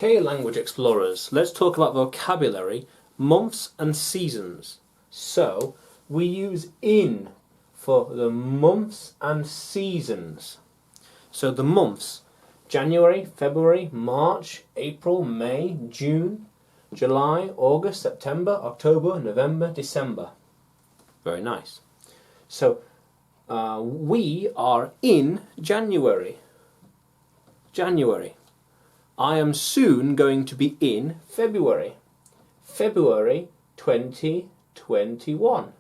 Okay, language explorers, let's talk about vocabulary, months and seasons. So, we use in for the months and seasons. So the months, January, February, March, April, May, June, July, August, September, October, November, December. Very nice. So, we are in January. January. I am soon going to be in February. February 2021.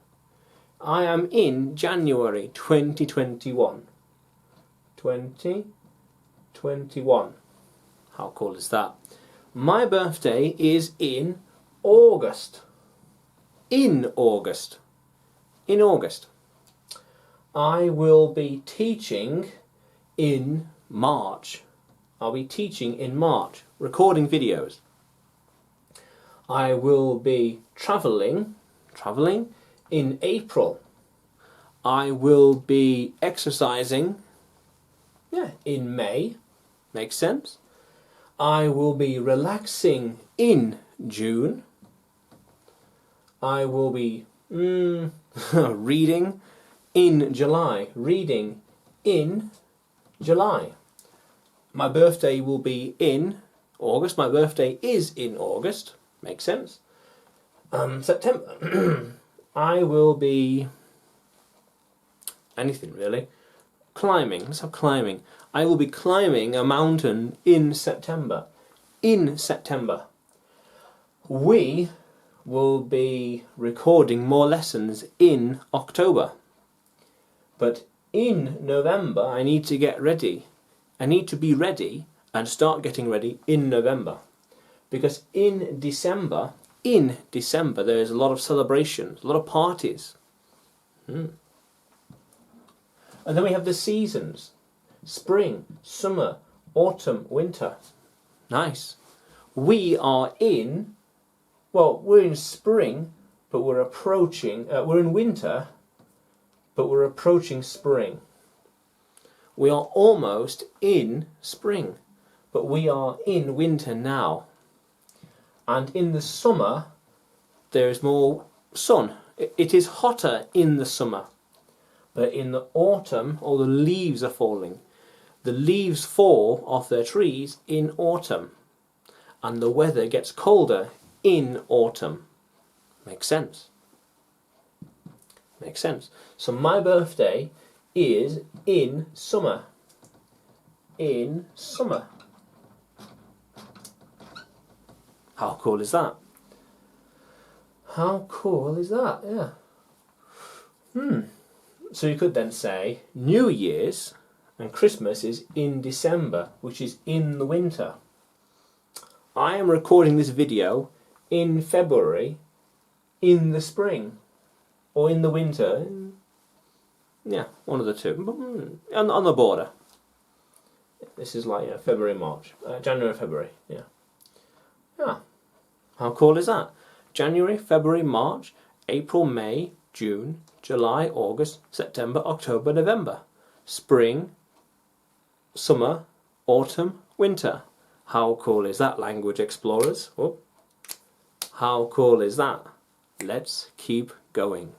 I am in January 2021. 2021. How cool is that? My birthday is in August. In August. In August. I will be teaching in March. I'll be teaching in March, recording videos. I will be travelling in April. I will be exercising, in May. Makes sense. I will be relaxing in June. I will be reading in July. Reading in July. My birthday will be in August. My birthday is in August. Makes sense. September. I will be anything really. Climbing. Let's have climbing. I will be climbing a mountain in September. In September. We will be recording more lessons in October. But in November I need to get ready. I need to be ready and start getting ready in November. Because in December there is a lot of celebrations, a lot of parties. And then we have the seasons. Spring, summer, autumn, winter. Nice. We are in, we're in spring, but we're approaching, we're in winter, but we're approaching spring. We are almost in spring, but we are in winter now. And in the summer, there is more sun. It is hotter in the summer. But in the autumn, all the leaves are falling. The leaves fall off their trees in autumn. And the weather gets colder in autumn. Makes sense? Makes sense. So my birthday is in summer. In summer. How cool is that? How cool is that? Yeah. So you could then say New Year's and Christmas is in December, which is in the winter. I am recording this video in February, in the spring, or in the winter. Yeah, one of the two. On the border. This is like February, March. January, February. Yeah. Yeah. How cool is that? January, February, March, April, May, June, July, August, September, October, November. Spring, summer, autumn, winter. How cool is that, language explorers? Oh. How cool is that? Let's keep going.